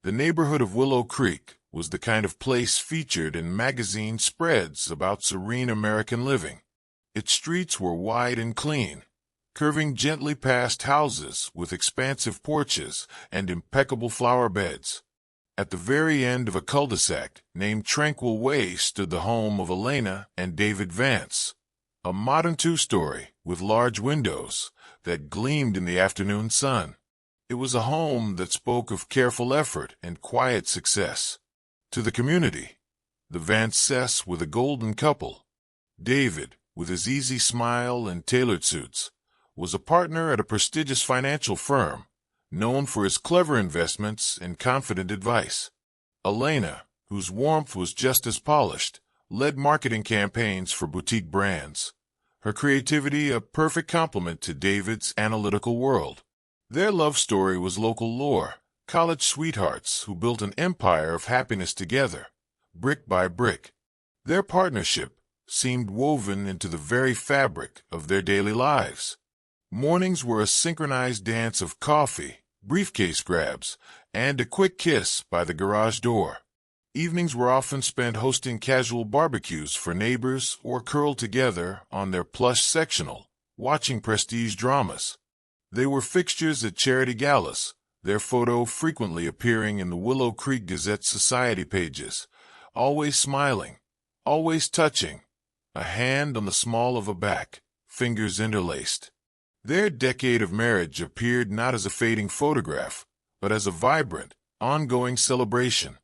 The neighborhood of Willow Creek was the kind of place featured in magazine spreads about serene American living. Its streets were wide and clean, curving gently past houses with expansive porches and impeccable flower beds. At the very end of a cul-de-sac named Tranquil Way stood the home of Elena and David Vance, a modern two-story with large windows that gleamed in the afternoon sun. It was a home that spoke of careful effort and quiet success. To the community, the Vances were the golden couple. David, with his easy smile and tailored suits, was a partner at a prestigious financial firm, known for his clever investments and confident advice. Elena, whose warmth was just as polished, led marketing campaigns for boutique brands, her creativity a perfect complement to David's analytical world. Their love story was local lore, college sweethearts who built an empire of happiness together, brick by brick. Their partnership seemed woven into the very fabric of their daily lives. Mornings were a synchronized dance of coffee, briefcase grabs, and a quick kiss by the garage door. Evenings were often spent hosting casual barbecues for neighbors or curled together on their plush sectional, watching prestige dramas. They were fixtures at charity galas, their photo frequently appearing in the Willow Creek Gazette society pages, always smiling, always touching, a hand on the small of a back, fingers interlaced. Their decade of marriage appeared not as a fading photograph, but as a vibrant, ongoing celebration.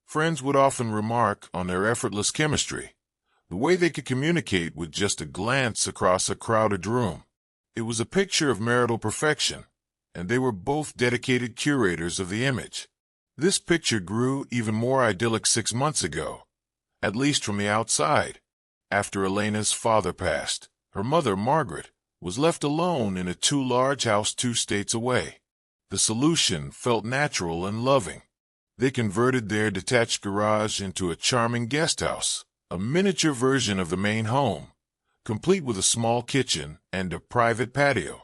Friends would often remark on their effortless chemistry, the way they could communicate with just a glance across a crowded room. It was a picture of marital perfection, and they were both dedicated curators of the image. This picture grew even more idyllic 6 months ago, at least from the outside. After Elena's father passed, her mother, Margaret, was left alone in a too-large house 2 states away. The solution felt natural and loving. They converted their detached garage into a charming guest house, a miniature version of the main home, complete with a small kitchen and a private patio.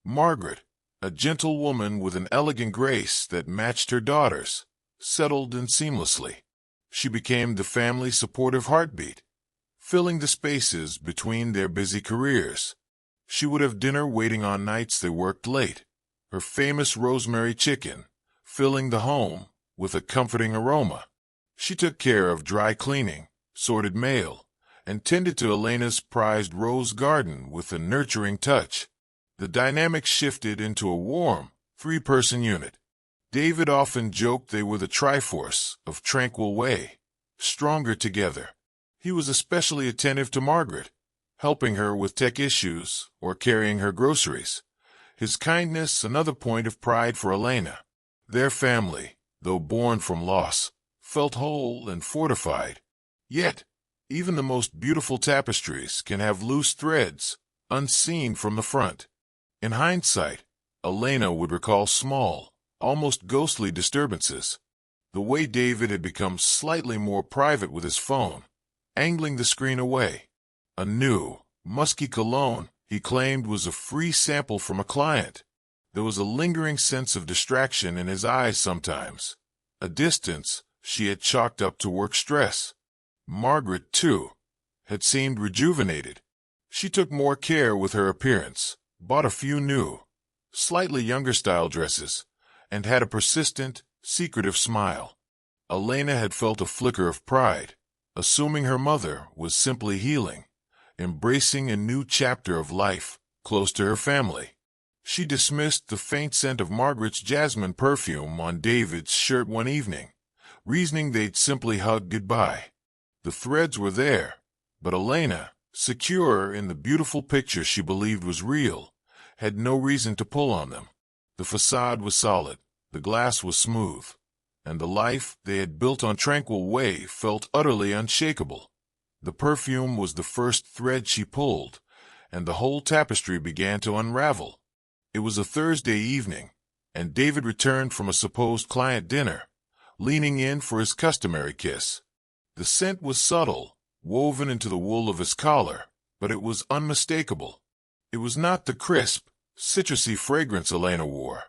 Margaret, a gentle woman with an elegant grace that matched her daughter's, settled in seamlessly. She became the family's supportive heartbeat, filling the spaces between their busy careers. She would have dinner waiting on nights they worked late, her famous rosemary chicken filling the home with a comforting aroma. She took care of dry cleaning, sorted mail, and tended to Elena's prized rose garden with a nurturing touch. The dynamic shifted into a warm, 3-person unit. David often joked they were the Triforce of Tranquil Way, stronger together. He was especially attentive to Margaret, helping her with tech issues or carrying her groceries. His kindness another point of pride for Elena. Their family, though born from loss, felt whole and fortified. Yet, even the most beautiful tapestries can have loose threads, unseen from the front. In hindsight, Elena would recall small, almost ghostly disturbances. The way David had become slightly more private with his phone, angling the screen away. A new, musky cologne he claimed was a free sample from a client. There was a lingering sense of distraction in his eyes sometimes, a distance she had chalked up to work stress. Margaret, too, had seemed rejuvenated. She took more care with her appearance, bought a few new, slightly younger style dresses, and had a persistent, secretive smile. Elena had felt a flicker of pride, assuming her mother was simply healing, embracing a new chapter of life close to her family. She dismissed the faint scent of Margaret's jasmine perfume on David's shirt one evening, reasoning they'd simply hug goodbye. The threads were there, but Elena, secure in the beautiful picture she believed was real, had no reason to pull on them. The facade was solid, the glass was smooth, and the life they had built on Tranquil Way felt utterly unshakable. The perfume was the first thread she pulled, and the whole tapestry began to unravel. It was a Thursday evening, and David returned from a supposed client dinner, leaning in for his customary kiss. The scent was subtle, woven into the wool of his collar, but it was unmistakable. It was not the crisp, citrusy fragrance Elena wore.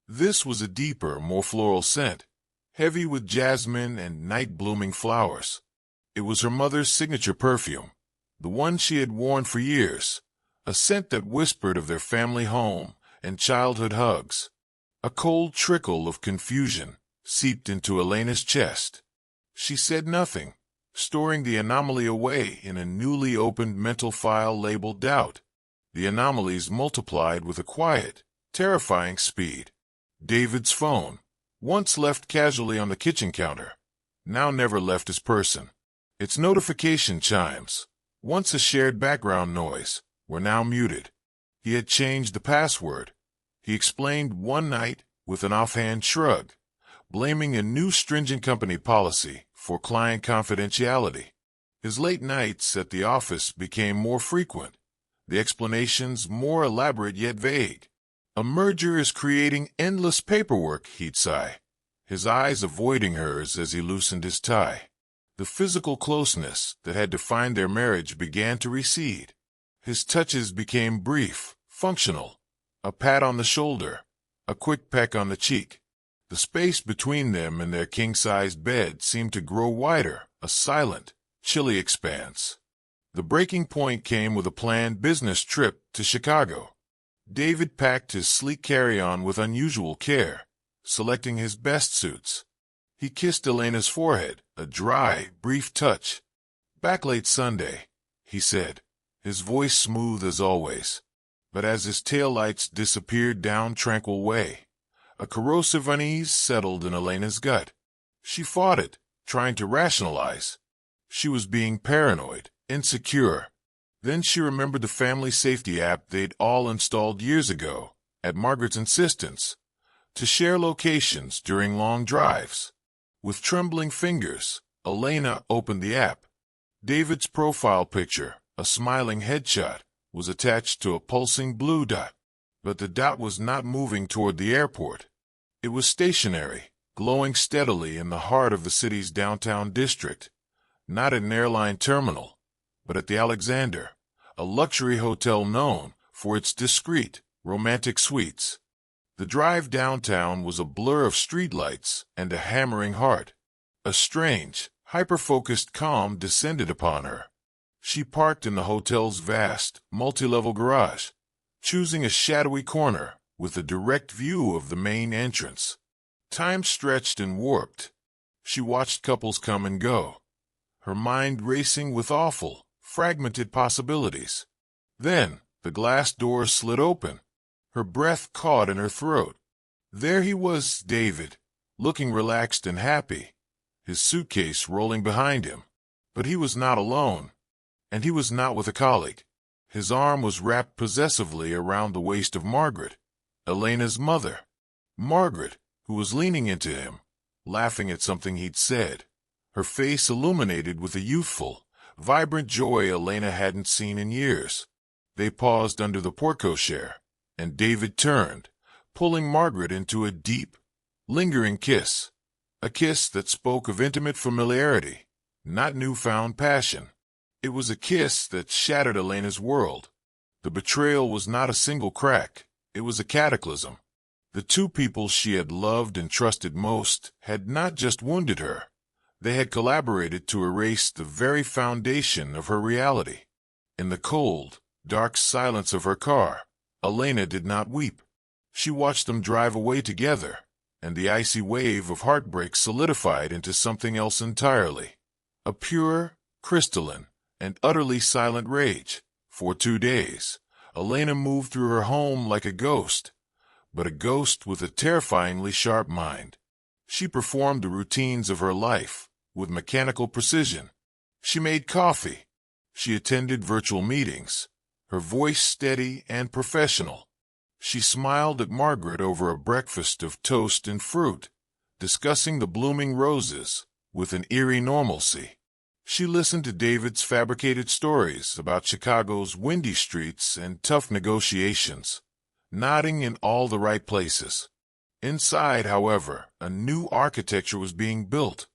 This was a deeper, more floral scent, heavy with jasmine and night-blooming flowers. It was her mother's signature perfume, the one she had worn for years, a scent that whispered of their family home and childhood hugs. A cold trickle of confusion seeped into Elena's chest. She said nothing, storing the anomaly away in a newly opened mental file labeled doubt. The anomalies multiplied with a quiet, terrifying speed. David's phone, once left casually on the kitchen counter, now never left his person. Its notification chimes, once a shared background noise, were now muted. He had changed the password, he explained one night with an offhand shrug, blaming a new stringent company policy for client confidentiality. His late nights at the office became more frequent, the explanations more elaborate yet vague. A merger is creating endless paperwork, he'd sigh, his eyes avoiding hers as he loosened his tie. The physical closeness that had defined their marriage began to recede. His touches became brief, functional. A pat on the shoulder, a quick peck on the cheek. The space between them and their king-sized bed seemed to grow wider, a silent, chilly expanse. The breaking point came with a planned business trip to Chicago. David packed his sleek carry-on with unusual care, selecting his best suits. He kissed Elena's forehead, a dry, brief touch. "Back late Sunday," he said, his voice smooth as always. But as his taillights disappeared down Tranquil Way, a corrosive unease settled in Elena's gut. She fought it, trying to rationalize. She was being paranoid, insecure. Then she remembered the family safety app they'd all installed years ago, at Margaret's insistence, to share locations during long drives. With trembling fingers, Elena opened the app. David's profile picture, a smiling headshot, was attached to a pulsing blue dot. But the dot was not moving toward the airport. It was stationary, glowing steadily in the heart of the city's downtown district, not at an airline terminal, but at the Alexander, a luxury hotel known for its discreet, romantic suites. The drive downtown was a blur of streetlights and a hammering heart. A strange, hyper-focused calm descended upon her. She parked in the hotel's vast, multi-level garage, choosing a shadowy corner with a direct view of the main entrance. Time stretched and warped. She watched couples come and go, her mind racing with awful, fragmented possibilities. Then, the glass door slid open. Her breath caught in her throat. There he was, David, looking relaxed and happy, his suitcase rolling behind him. But he was not alone, and he was not with a colleague. His arm was wrapped possessively around the waist of Margaret, Elena's mother. Margaret, who was leaning into him, laughing at something he'd said, her face illuminated with a youthful, vibrant joy Elena hadn't seen in years. They paused under the porte-cochere, and David turned, pulling Margaret into a deep, lingering kiss. A kiss that spoke of intimate familiarity, not newfound passion. It was a kiss that shattered Elena's world. The betrayal was not a single crack, it was a cataclysm. The two people she had loved and trusted most had not just wounded her, they had collaborated to erase the very foundation of her reality. In the cold, dark silence of her car, Elena did not weep. She watched them drive away together, and the icy wave of heartbreak solidified into something else entirely. A pure, crystalline, and utterly silent rage. For 2 days, Elena moved through her home like a ghost, but a ghost with a terrifyingly sharp mind. She performed the routines of her life with mechanical precision. She made coffee. She attended virtual meetings, her voice steady and professional. She smiled at Margaret over a breakfast of toast and fruit, discussing the blooming roses with an eerie normalcy. She listened to David's fabricated stories about Chicago's windy streets and tough negotiations, nodding in all the right places. Inside, however, a new architecture was being built.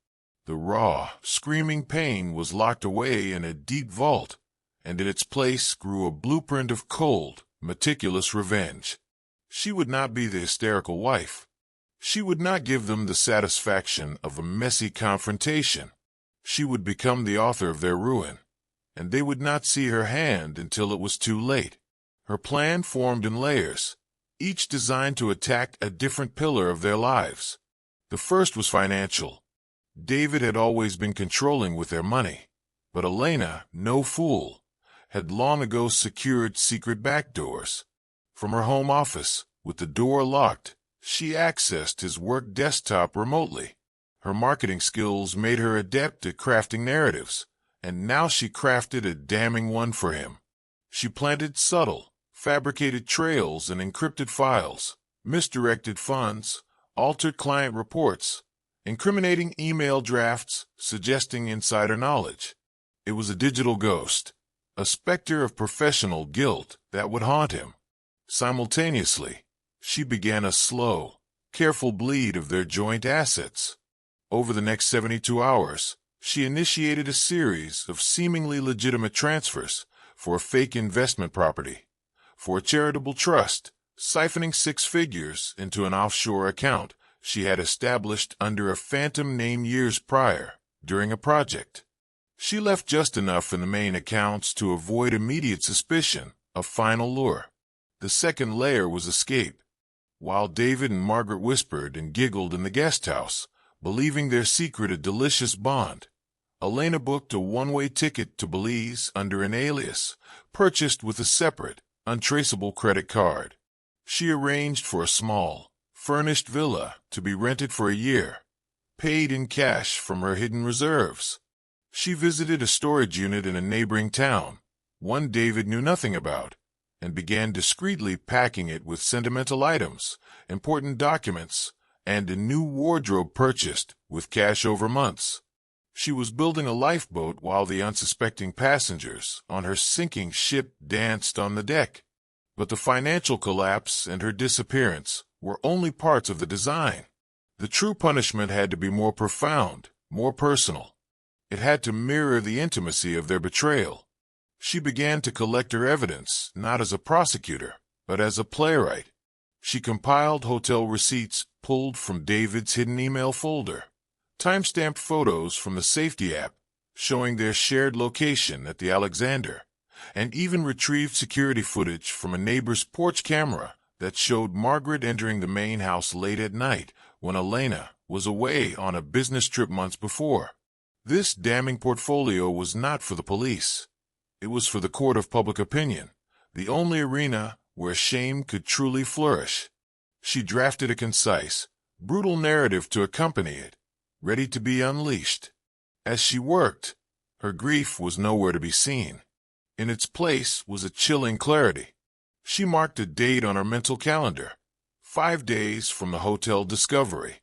The raw, screaming pain was locked away in a deep vault, and in its place grew a blueprint of cold, meticulous revenge. She would not be the hysterical wife. She would not give them the satisfaction of a messy confrontation. She would become the author of their ruin, and they would not see her hand until it was too late. Her plan formed in layers, each designed to attack a different pillar of their lives. The first was financial. David had always been controlling with their money, but Elena, no fool, had long ago secured secret backdoors. From her home office, with the door locked, she accessed his work desktop remotely. Her marketing skills made her adept at crafting narratives, and now she crafted a damning one for him. She planted subtle, fabricated trails and encrypted files, misdirected funds, altered client reports, incriminating email drafts suggesting insider knowledge. It was a digital ghost, a specter of professional guilt that would haunt him. Simultaneously, she began a slow, careful bleed of their joint assets. Over the next 72 hours, she initiated a series of seemingly legitimate transfers for a fake investment property, for a charitable trust, siphoning 6 figures into an offshore account she had established under a phantom name years prior, during a project. She left just enough in the main accounts to avoid immediate suspicion of final lure. The second layer was escape. While David and Margaret whispered and giggled in the guest house, believing their secret a delicious bond, Elena booked a one-way ticket to Belize under an alias, purchased with a separate, untraceable credit card. She arranged for a small, furnished villa to be rented for a year, paid in cash from her hidden reserves. She visited a storage unit in a neighboring town, one David knew nothing about, and began discreetly packing it with sentimental items, important documents, and a new wardrobe purchased with cash over months. She was building a lifeboat while the unsuspecting passengers on her sinking ship danced on the deck. But the financial collapse and her disappearance were only parts of the design. The true punishment had to be more profound, more personal. It had to mirror the intimacy of their betrayal. She began to collect her evidence, not as a prosecutor, but as a playwright. She compiled hotel receipts pulled from David's hidden email folder, timestamped photos from the safety app showing their shared location at the Alexander, and even retrieved security footage from a neighbor's porch camera that showed Margaret entering the main house late at night when Elena was away on a business trip months before. This damning portfolio was not for the police. It was for the court of public opinion, the only arena where shame could truly flourish. She drafted a concise, brutal narrative to accompany it, ready to be unleashed. As she worked, her grief was nowhere to be seen. In its place was a chilling clarity. She marked a date on her mental calendar, 5 days from the hotel discovery.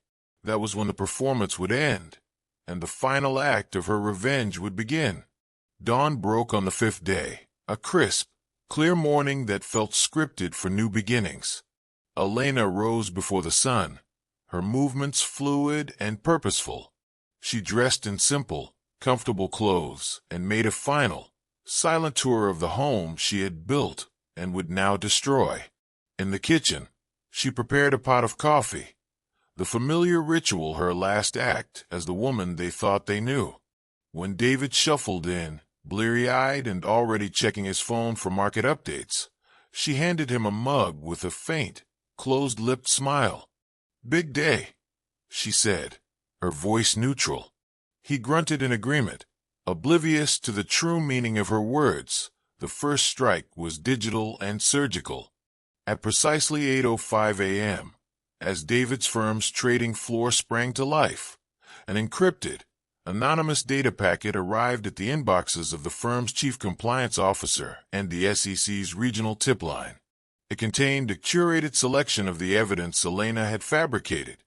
That was when the performance would end, and the final act of her revenge would begin. Dawn broke on the 5th day, a crisp, clear morning that felt scripted for new beginnings. Elena rose before the sun, her movements fluid and purposeful. She dressed in simple, comfortable clothes and made a final, silent tour of the home she had built and would now destroy. In the kitchen, she prepared a pot of coffee, the familiar ritual her last act as the woman they thought they knew. When David shuffled in, bleary-eyed and already checking his phone for market updates, she handed him a mug with a faint, closed-lipped smile. "Big day," she said, her voice neutral. He grunted in agreement, oblivious to the true meaning of her words. The first strike was digital and surgical. At precisely 8:05 a.m., as David's firm's trading floor sprang to life, an encrypted, anonymous data packet arrived at the inboxes of the firm's chief compliance officer and the SEC's regional tip line. It contained a curated selection of the evidence Elena had fabricated,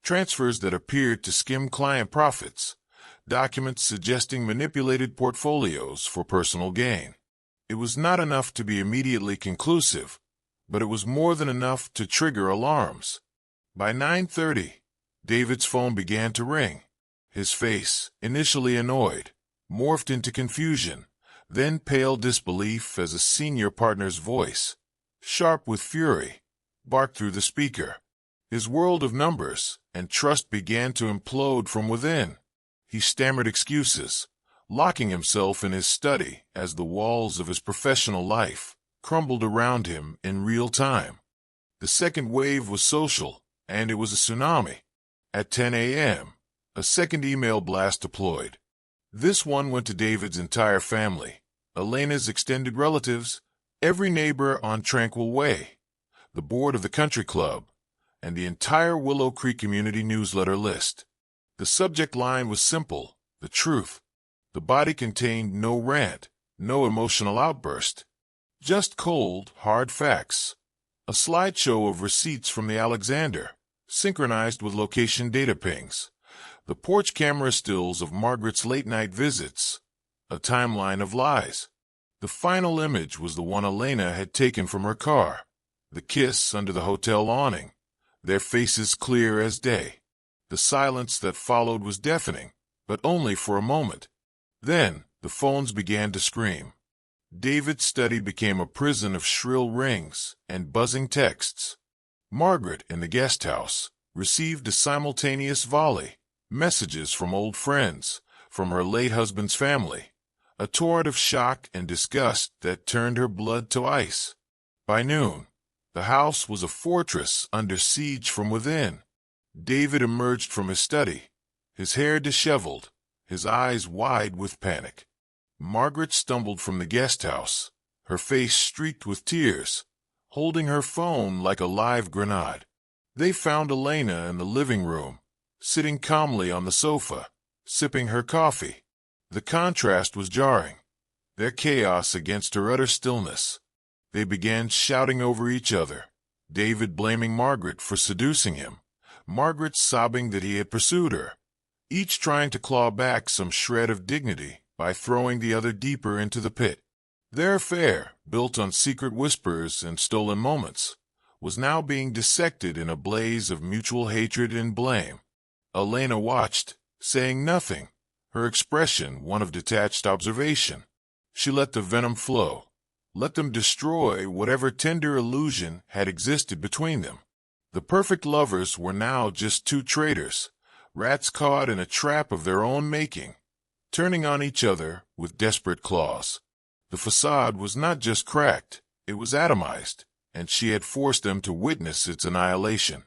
transfers that appeared to skim client profits, documents suggesting manipulated portfolios for personal gain. It was not enough to be immediately conclusive, but it was more than enough to trigger alarms. By 9:30, David's phone began to ring. His face, initially annoyed, morphed into confusion, then pale disbelief as a senior partner's voice, sharp with fury, barked through the speaker. His world of numbers and trust began to implode from within. He stammered excuses, locking himself in his study as the walls of his professional life crumbled around him in real time. The second wave was social, and it was a tsunami. At 10 a.m., a second email blast deployed. This one went to David's entire family, Elena's extended relatives, every neighbor on Tranquil Way, the board of the country club, and the entire Willow Creek community newsletter list. The subject line was simple: the truth. The body contained no rant, no emotional outburst, just cold, hard facts. A slideshow of receipts from the Alexander, synchronized with location data pings. The porch camera stills of Margaret's late-night visits. A timeline of lies. The final image was the one Elena had taken from her car. The kiss under the hotel awning, their faces clear as day. The silence that followed was deafening, but only for a moment. Then, the phones began to scream. David's study became a prison of shrill rings and buzzing texts. Margaret, in the guest house, received a simultaneous volley. Messages from old friends, from her late husband's family. A torrent of shock and disgust that turned her blood to ice. By noon, the house was a fortress under siege from within. David emerged from his study, his hair disheveled, his eyes wide with panic. Margaret stumbled from the guest house, her face streaked with tears, holding her phone like a live grenade. They found Elena in the living room, sitting calmly on the sofa, sipping her coffee. The contrast was jarring, their chaos against her utter stillness. They began shouting over each other, David blaming Margaret for seducing him, Margaret sobbing that he had pursued her, each trying to claw back some shred of dignity by throwing the other deeper into the pit. Their affair, built on secret whispers and stolen moments, was now being dissected in a blaze of mutual hatred and blame. Elena watched, saying nothing, her expression one of detached observation. She let the venom flow, let them destroy whatever tender illusion had existed between them. The perfect lovers were now just two traitors, rats caught in a trap of their own making, turning on each other with desperate claws. The facade was not just cracked, it was atomized, and she had forced them to witness its annihilation.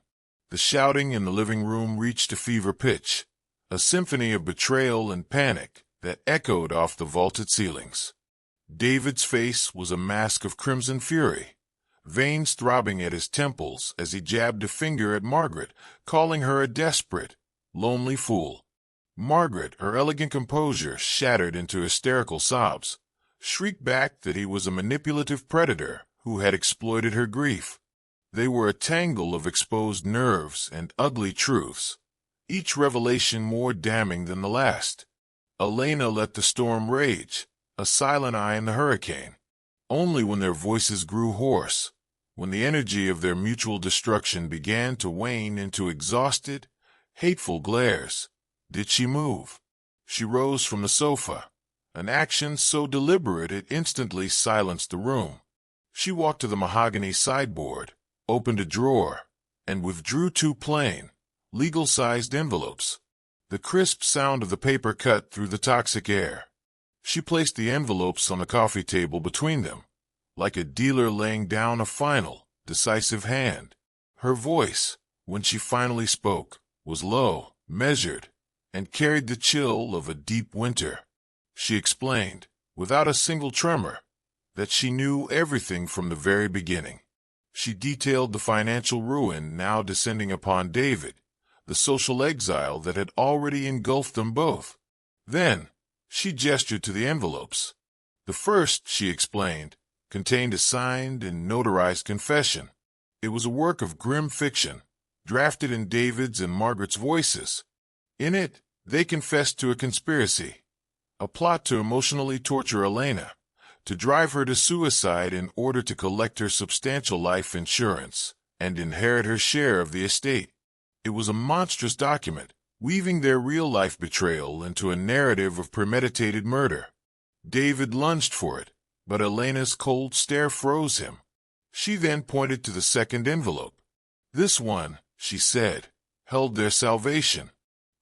The shouting in the living room reached a fever pitch, a symphony of betrayal and panic that echoed off the vaulted ceilings. David's face was a mask of crimson fury, veins throbbing at his temples as he jabbed a finger at Margaret, calling her a desperate, lonely fool. Margaret, her elegant composure shattered into hysterical sobs, shrieked back that he was a manipulative predator who had exploited her grief. They were a tangle of exposed nerves and ugly truths, each revelation more damning than the last. Elena let the storm rage, a silent eye in the hurricane. Only when their voices grew hoarse, when the energy of their mutual destruction began to wane into exhausted, hateful glares, did she move. She rose from the sofa, an action so deliberate it instantly silenced the room. She walked to the mahogany sideboard, opened a drawer, and withdrew two plain, legal-sized envelopes. The crisp sound of the paper cut through the toxic air. She placed the envelopes on the coffee table between them, like a dealer laying down a final, decisive hand. Her voice, when she finally spoke, was low, measured, and carried the chill of a deep winter. She explained, without a single tremor, that she knew everything from the very beginning. She detailed the financial ruin now descending upon David, the social exile that had already engulfed them both. Then, she gestured to the envelopes. The first, she explained, contained a signed and notarized confession. It was a work of grim fiction, drafted in David's and Margaret's voices. In it, they confessed to a conspiracy, a plot to emotionally torture Elena, to drive her to suicide in order to collect her substantial life insurance and inherit her share of the estate. It was a monstrous document, weaving their real-life betrayal into a narrative of premeditated murder. David lunged for it, but Elena's cold stare froze him. She then pointed to the second envelope. This one, she said, held their salvation.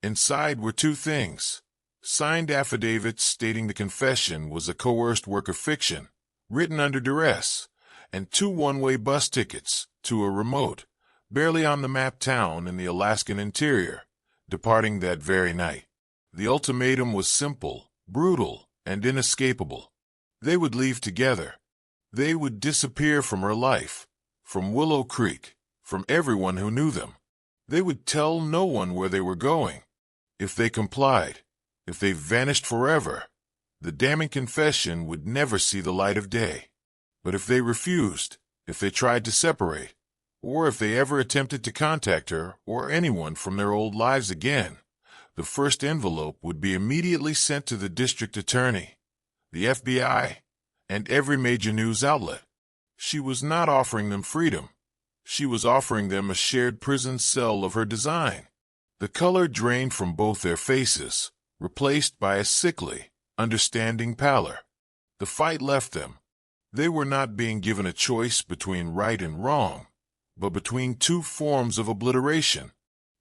Inside were two things: signed affidavits stating the confession was a coerced work of fiction, written under duress, and two one-way bus tickets to a remote, barely on the map town in the Alaskan interior, departing that very night. The ultimatum was simple, brutal, and inescapable. They would leave together. They would disappear from her life, from Willow Creek, from everyone who knew them. They would tell no one where they were going. If they complied, if they vanished forever, the damning confession would never see the light of day. But if they refused, if they tried to separate, or if they ever attempted to contact her or anyone from their old lives again, the first envelope would be immediately sent to the district attorney, the FBI, and every major news outlet. She was not offering them freedom. She was offering them a shared prison cell of her design. The color drained from both their faces, replaced by a sickly, understanding pallor. The fight left them. They were not being given a choice between right and wrong, but between two forms of obliteration.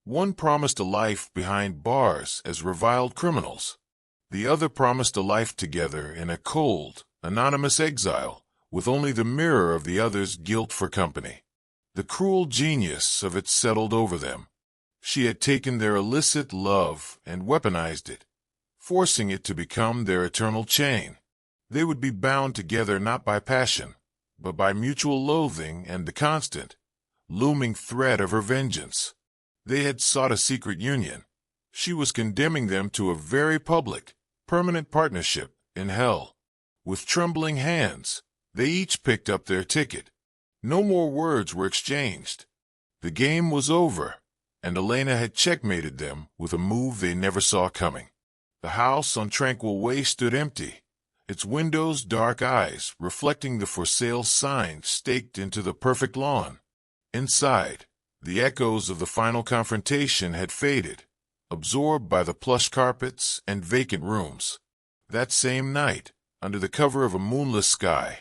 One promised a life behind bars as reviled criminals. The other promised a life together in a cold, anonymous exile, with only the mirror of the other's guilt for company. The cruel genius of it settled over them. She had taken their illicit love and weaponized it, forcing it to become their eternal chain. They would be bound together not by passion, but by mutual loathing and the constant, looming threat of her vengeance. They had sought a secret union. She was condemning them to a very public, permanent partnership in hell. With trembling hands, they each picked up their ticket. No more words were exchanged. The game was over, and Elena had checkmated them with a move they never saw coming. The house on Tranquil Way stood empty, its windows dark eyes reflecting the for sale sign staked into the perfect lawn. Inside, the echoes of the final confrontation had faded, absorbed by the plush carpets and vacant rooms. That same night, under the cover of a moonless sky,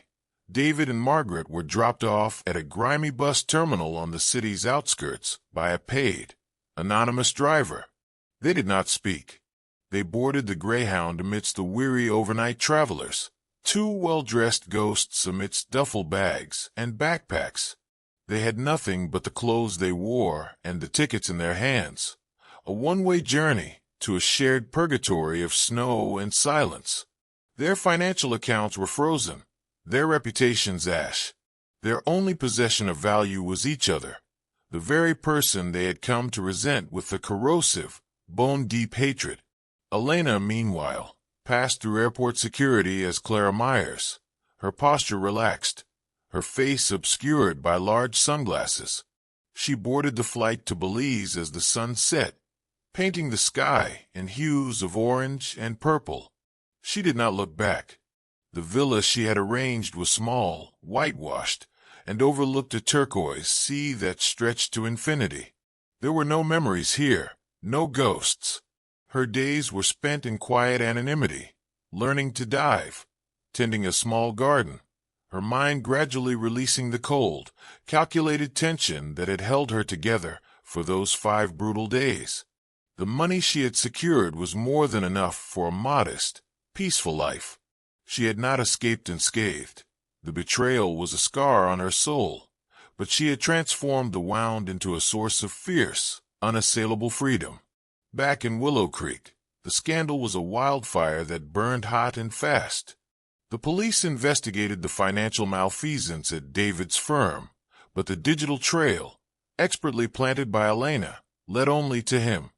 David and Margaret were dropped off at a grimy bus terminal on the city's outskirts by a paid, anonymous driver. They did not speak. They boarded the Greyhound amidst the weary overnight travelers, two well-dressed ghosts amidst duffel bags and backpacks. They had nothing but the clothes they wore and the tickets in their hands, a one-way journey to a shared purgatory of snow and silence. Their financial accounts were frozen, their reputations ash. Their only possession of value was each other, the very person they had come to resent with a corrosive, bone-deep hatred. Elena, meanwhile, passed through airport security as Clara Myers, her posture relaxed, her face obscured by large sunglasses. She boarded the flight to Belize as the sun set, painting the sky in hues of orange and purple. She did not look back. The villa she had arranged was small, whitewashed, and overlooked a turquoise sea that stretched to infinity. There were no memories here, no ghosts. Her days were spent in quiet anonymity, learning to dive, tending a small garden, her mind gradually releasing the cold, calculated tension that had held her together for those 5 brutal days. The money she had secured was more than enough for a modest, peaceful life. She had not escaped unscathed. The betrayal was a scar on her soul, but she had transformed the wound into a source of fierce, unassailable freedom. Back in Willow Creek, the scandal was a wildfire that burned hot and fast. The police investigated the financial malfeasance at David's firm, but the digital trail, expertly planted by Elena, led only to him.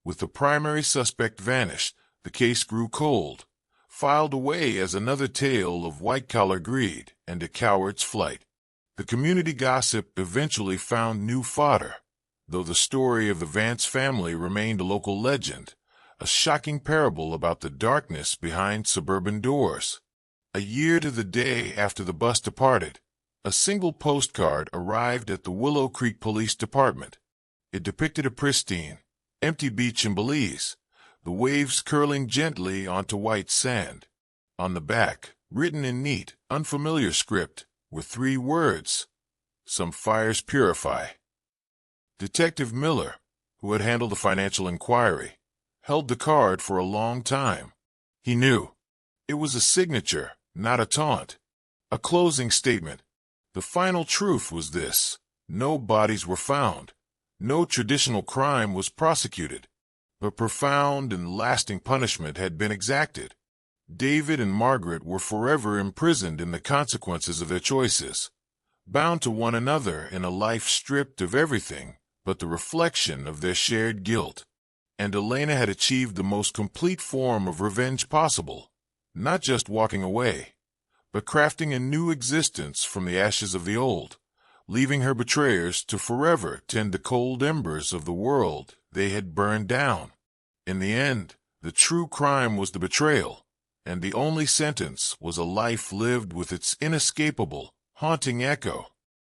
With the primary suspect vanished, the case grew cold, filed away as another tale of white-collar greed and a coward's flight. The community gossip eventually found new fodder, though the story of the Vance family remained a local legend, a shocking parable about the darkness behind suburban doors. A year to the day after the bus departed, a single postcard arrived at the Willow Creek Police Department. It depicted a pristine, empty beach in Belize, the waves curling gently onto white sand. On the back, written in neat, unfamiliar script, were 3 words: "Some fires purify." Detective Miller, who had handled the financial inquiry, held the card for a long time. He knew. It was a signature, not a taunt. A closing statement. The final truth was this: no bodies were found. No traditional crime was prosecuted. But profound and lasting punishment had been exacted. David and Margaret were forever imprisoned in the consequences of their choices, bound to one another in a life stripped of everything but the reflection of their shared guilt. And Elena had achieved the most complete form of revenge possible, not just walking away, but crafting a new existence from the ashes of the old, leaving her betrayers to forever tend the cold embers of the world they had burned down. In the end, the true crime was the betrayal, and the only sentence was a life lived with its inescapable, haunting echo.